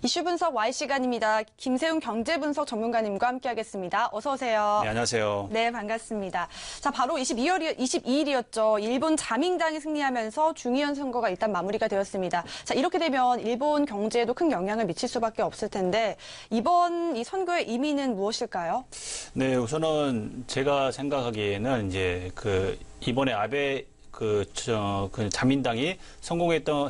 이슈 분석 Y 시간입니다. 김세훈 경제분석 전문가님과 함께하겠습니다. 어서 오세요. 네, 안녕하세요. 네, 반갑습니다. 자, 바로 22일이었죠. 일본 자민당이 승리하면서 중의원 선거가 일단 마무리가 되었습니다. 자, 이렇게 되면 일본 경제에도 큰 영향을 미칠 수밖에 없을 텐데 이번 이 선거의 의미는 무엇일까요? 네, 우선은 제가 생각하기에는 이제 이번에 아베 자민당이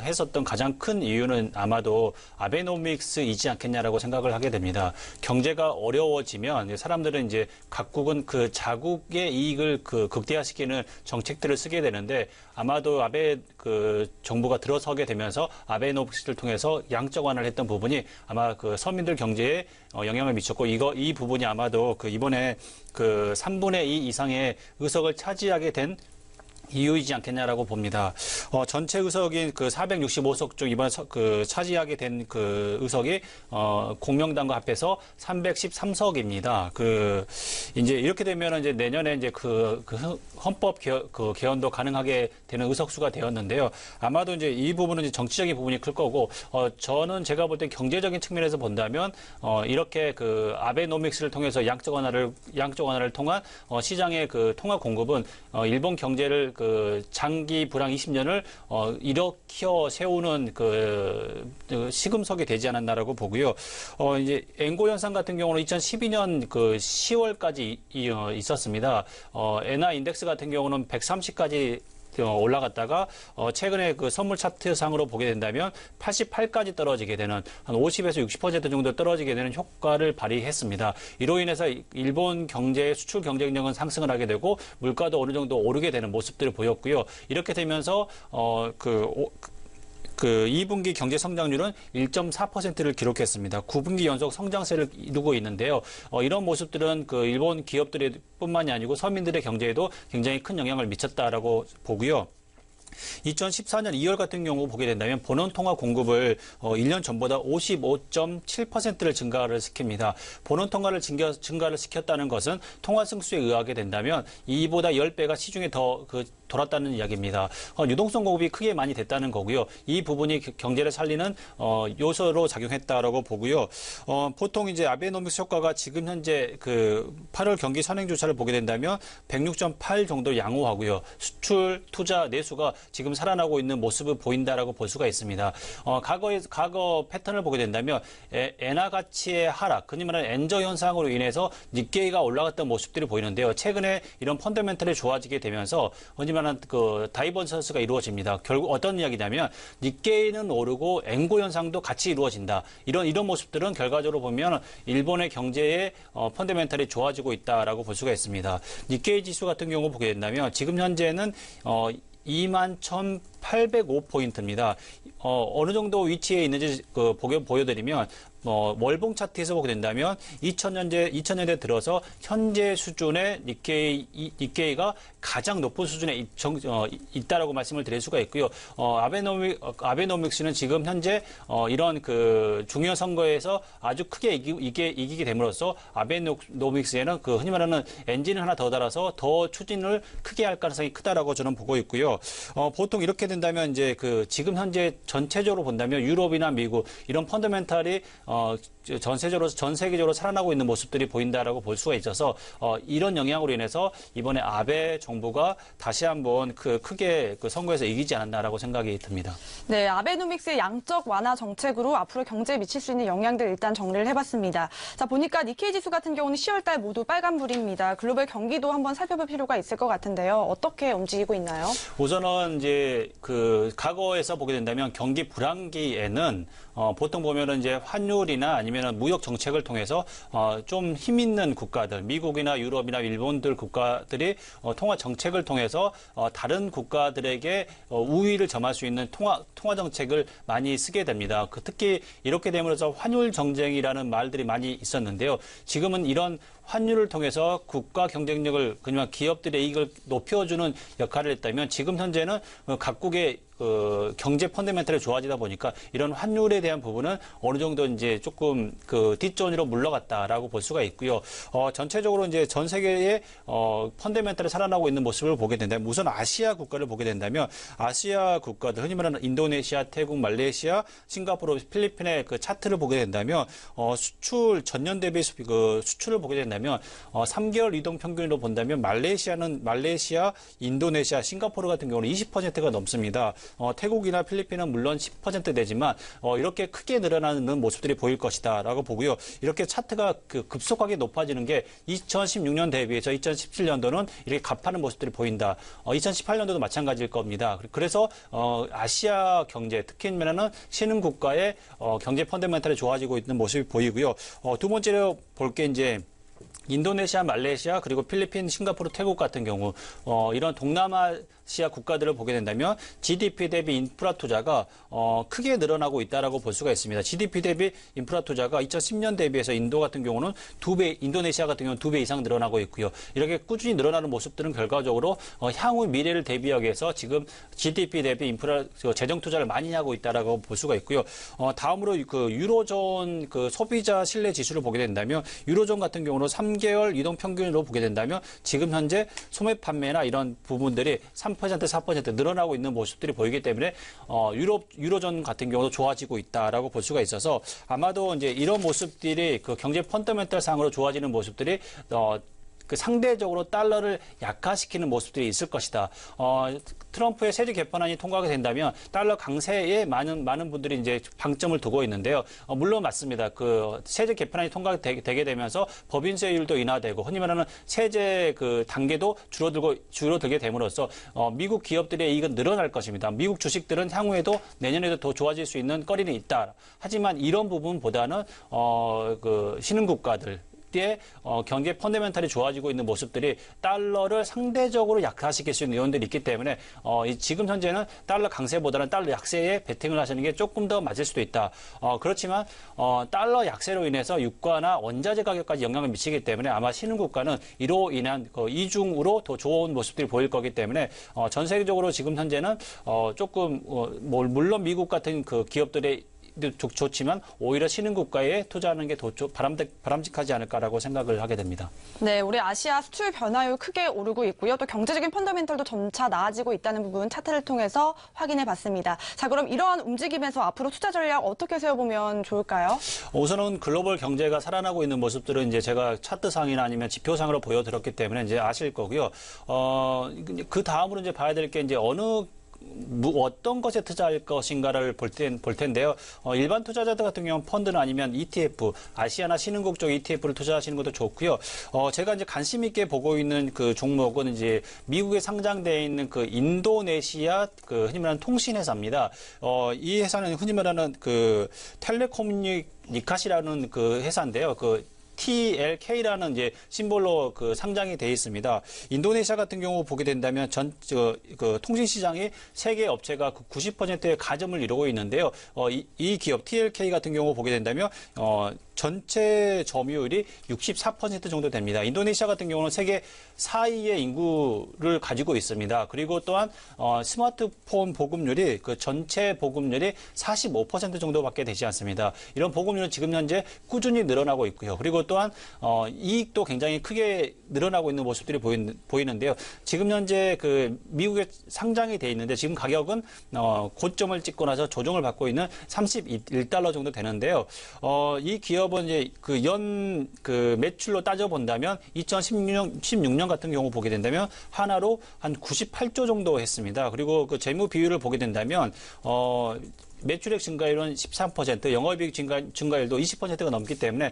했었던 가장 큰 이유는 아마도 아베노믹스이지 않겠냐라고 생각을 하게 됩니다. 경제가 어려워지면 사람들은 이제 각국은 그 자국의 이익을 극대화시키는 정책들을 쓰게 되는데 아마도 아베 정부가 들어서게 되면서 아베노믹스를 통해서 양적 완화를 했던 부분이 아마 서민들 경제에 영향을 미쳤고 이 부분이 아마도 이번에 3분의 2 이상의 의석을 차지하게 된 이유이지 않겠냐라고 봅니다. 전체 의석인 465석 중 이번 차지하게 된 의석이 공명당과 합해서 313석입니다. 이제 이렇게 되면 이제 내년에 이제 헌법 개헌도 가능하게 되는 의석수가 되었는데요. 아마도 이제 이 부분은 이제 정치적인 부분이 클 거고 제가 볼 때 경제적인 측면에서 본다면 이렇게 아베노믹스를 통해서 양적 완화를 통한 시장의 통화 공급은 일본 경제를 장기 불황 20년을 일으켜 세우는 시금석이 되지 않았나라고 보고요. 이제 엔고 현상 같은 경우는 2012년 10월까지 있었습니다. 엔화 인덱스 같은 경우는 130까지 올라갔다가 최근에 선물 차트상으로 보게 된다면 88까지 떨어지게 되는 한 50에서 60% 정도 떨어지게 되는 효과를 발휘했습니다. 이로 인해서 일본 경제의 수출 경쟁력은 상승을 하게 되고 물가도 어느 정도 오르게 되는 모습들을 보였고요. 이렇게 되면서 2분기 경제 성장률은 1.4%를 기록했습니다. 9분기 연속 성장세를 이루고 있는데요. 이런 모습들은 일본 기업들이 뿐만이 아니고 서민들의 경제에도 굉장히 큰 영향을 미쳤다라고 보고요. 2014년 2월 같은 경우 보게 된다면 본원 통화 공급을 1년 전보다 55.7%를 증가를 시킵니다. 본원 통화를 증가를 시켰다는 것은 통화 승수에 의하게 된다면 이보다 10배가 시중에 더 돌았다는 이야기입니다. 유동성 공급이 크게 많이 됐다는 거고요. 이 부분이 경제를 살리는 요소로 작용했다라고 보고요. 보통 이제 아베노믹스 효과가 지금 현재 8월 경기 선행조사를 보게 된다면 106.8 정도 양호하고요. 수출, 투자, 내수가 지금 살아나고 있는 모습을 보인다라고 볼 수가 있습니다. 과거 패턴을 보게 된다면 엔화 가치의 하락, 흔히 말하는 엔저 현상으로 인해서 니케이가 올라갔던 모습들이 보이는데요. 최근에 이런 펀더멘털이 좋아지게 되면서 흔히 말하는 다이버전스가 이루어집니다. 결국 어떤 이야기냐면 니케이는 오르고 엔고 현상도 같이 이루어진다. 이런 모습들은 결과적으로 보면 일본의 경제의 펀더멘털이 좋아지고 있다라고 볼 수가 있습니다. 니케이 지수 같은 경우 보게 된다면 지금 현재는 21,805포인트입니다. 어느 정도 위치에 있는지 보여드리면 월봉 차트에서 보게 된다면 2000년대 들어서 현재 수준의 니케이가 가장 높은 수준에 있다라고 말씀을 드릴 수가 있고요. 아베노믹스는 지금 현재 이런 중요 선거에서 아주 크게 이기게 됨으로써 아베노믹스에는 흔히 말하는 엔진을 하나 더 달아서 더 추진을 크게 할 가능성이 크다라고 저는 보고 있고요. 보통 이렇게 된다면 이제 지금 현재 전체적으로 본다면 유럽이나 미국 이런 펀더멘탈이 전 세계적으로 살아나고 있는 모습들이 보인다라고 볼 수가 있어서 이런 영향으로 인해서 이번에 아베 정부가 다시 한번 크게 선거에서 이기지 않았나라고 생각이 듭니다. 네, 아베노믹스의 양적 완화 정책으로 앞으로 경제에 미칠 수 있는 영향들 일단 정리를 해봤습니다. 자, 보니까 니케이 지수 같은 경우는 10월달 모두 빨간불입니다. 글로벌 경기도 한번 살펴볼 필요가 있을 것 같은데요. 어떻게 움직이고 있나요? 우선은 이제 과거에서 보게 된다면 경기 불황기에는 보통 보면은 이제 환율이나 아니면 무역 정책을 통해서 좀 힘 있는 국가들, 미국이나 유럽이나 일본들 국가들이 통화 정책을 통해서 다른 국가들에게 우위를 점할 수 있는 통화 정책을 많이 쓰게 됩니다. 특히 이렇게 됨으로써 환율 정쟁이라는 말들이 많이 있었는데요. 지금은 이런 환율을 통해서 국가 경쟁력을 그냥 기업들의 이익을 높여주는 역할을 했다면 지금 현재는 각국의 그 경제 펀더멘털이 좋아지다 보니까 이런 환율에 대한 부분은 어느 정도 이제 조금 그 뒷전으로 물러갔다라고 볼 수가 있고요. 전체적으로 이제 전 세계의 펀더멘털이 살아나고 있는 모습을 보게 된다면 우선 아시아 국가를 보게 된다면 아시아 국가들 흔히 말하는 인도네시아, 태국, 말레이시아, 싱가포르, 필리핀의 그 차트를 보게 된다면 수출 전년 대비 그 수출을 보게 된다면 3개월 이동 평균으로 본다면 말레이시아, 인도네시아, 싱가포르 같은 경우는 20%가 넘습니다. 태국이나 필리핀은 물론 10% 되지만 이렇게 크게 늘어나는 모습들이 보일 것이다라고 보고요. 이렇게 차트가 그 급속하게 높아지는 게 2016년 대비해서 2017년도는 이렇게 갑하는 모습들이 보인다. 2018년도도 마찬가지일 겁니다. 그래서 아시아 경제, 특히는 신흥 국가의 경제 펀더멘털이 좋아지고 있는 모습이 보이고요. 두 번째로 볼 게 이제 인도네시아, 말레이시아, 그리고 필리핀, 싱가포르, 태국 같은 경우 이런 동남아시아 국가들을 보게 된다면 GDP 대비 인프라 투자가 크게 늘어나고 있다라고 볼 수가 있습니다. GDP 대비 인프라 투자가 2010년 대비해서 인도 같은 경우는 인도네시아 같은 경우는 2배 이상 늘어나고 있고요. 이렇게 꾸준히 늘어나는 모습들은 결과적으로 향후 미래를 대비하기 위해서 지금 GDP 대비 인프라 재정 투자를 많이 하고 있다라고 볼 수가 있고요. 다음으로 그 유로존 그 소비자 신뢰 지수를 보게 된다면 유로존 같은 경우는 3개월 이동 평균으로 보게 된다면 지금 현재 소매 판매나 이런 부분들이 3%, 4% 늘어나고 있는 모습들이 보이기 때문에 유로존 같은 경우도 좋아지고 있다라고 볼 수가 있어서 아마도 이제 이런 모습들이 그 경제 펀더멘털 상으로 좋아지는 모습들이 그 상대적으로 달러를 약화시키는 모습들이 있을 것이다. 트럼프의 세제 개편안이 통과가 된다면 달러 강세에 많은 분들이 이제 방점을 두고 있는데요. 물론 맞습니다. 그 세제 개편안이 통과되게 되면서 법인세율도 인하되고 흔히 말하는 세제 그 단계도 줄어들게 됨으로써 미국 기업들의 이익은 늘어날 것입니다. 미국 주식들은 향후에도 내년에도 더 좋아질 수 있는 거리는 있다. 하지만 이런 부분보다는 그 신흥 국가들 의 경제 펀더멘털이 좋아지고 있는 모습들이 달러를 상대적으로 약화시킬 수 있는 요인들이 있기 때문에 지금 현재는 달러 강세보다는 달러 약세에 베팅을 하시는 게 조금 더 맞을 수도 있다. 그렇지만 달러 약세로 인해서 유가나 원자재 가격까지 영향을 미치기 때문에 아마 신흥 국가는 이로 인한 이중으로 더 좋은 모습들이 보일 거기 때문에 전 세계적으로 지금 현재는 조금 물론 미국 같은 그 기업들의 좋지만 오히려 신흥 국가에 투자하는 게 더 바람직하지 않을까라고 생각을 하게 됩니다. 네, 우리 아시아 수출 변화율 크게 오르고 있고요. 또 경제적인 펀더멘털도 점차 나아지고 있다는 부분 차트를 통해서 확인해 봤습니다. 자, 그럼 이러한 움직임에서 앞으로 투자 전략 어떻게 세워보면 좋을까요? 우선은 글로벌 경제가 살아나고 있는 모습들은 이제 제가 차트상이나 아니면 지표상으로 보여드렸기 때문에 이제 아실 거고요. 그 다음으로 이제 봐야 될 게 이제 어떤 것에 투자할 것인가를 볼 텐데요. 일반 투자자들 같은 경우는 펀드나 아니면 ETF, 아시아나 신흥국 쪽 ETF를 투자하시는 것도 좋고요. 제가 이제 관심 있게 보고 있는 그 종목은 이제 미국에 상장되어 있는 그 인도네시아 그 흔히 말하는 통신회사입니다. 이 회사는 흔히 말하는 그 텔레코뮤니카시라는 그 회사인데요. 그 TLK라는 이제 심볼로 그 상장이 되어 있습니다. 인도네시아 같은 경우 보게 된다면 그 통신 시장이 세계 업체가 90%의 가점을 이루고 있는데요. 이 기업 TLK 같은 경우 보게 된다면 전체 점유율이 64% 정도 됩니다. 인도네시아 같은 경우는 세계 4위의 인구를 가지고 있습니다. 그리고 또한 스마트폰 보급률이 그 전체 보급률이 45% 정도밖에 되지 않습니다. 이런 보급률은 지금 현재 꾸준히 늘어나고 있고요. 그리고 또한 이익도 굉장히 크게 늘어나고 있는 모습들이 보이는데요. 지금 현재 그 미국에 상장이 돼 있는데 지금 가격은 고점을 찍고 나서 조정을 받고 있는 31달러 정도 되는데요. 이 기업은 이제 그 매출로 따져 본다면 2016년 같은 경우 보게 된다면 하나로 한 98조 정도 했습니다. 그리고 그 재무 비율을 보게 된다면 매출액 증가율은 13%, 영업이익 증가율도 20%가 넘기 때문에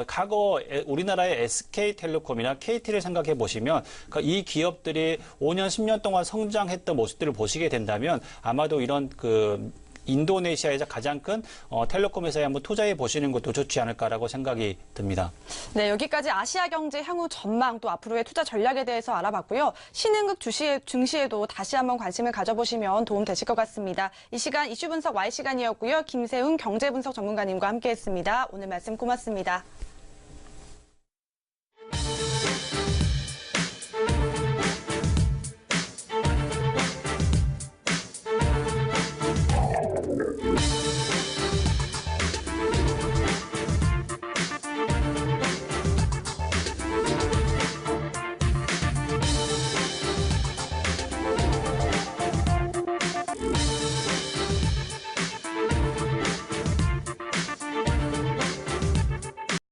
과거 우리나라의 SK텔레콤이나 KT를 생각해 보시면 이 기업들이 5년, 10년 동안 성장했던 모습들을 보시게 된다면 아마도 이런 그 인도네시아에서 가장 큰 텔레콤 회사에 한번 투자해 보시는 것도 좋지 않을까라고 생각이 듭니다. 네, 여기까지 아시아 경제 향후 전망 또 앞으로의 투자 전략에 대해서 알아봤고요. 신흥국 증시에도 다시 한번 관심을 가져보시면 도움 되실 것 같습니다. 이 시간 이슈 분석 Y 시간이었고요. 김세훈 경제분석 전문가님과 함께했습니다. 오늘 말씀 고맙습니다.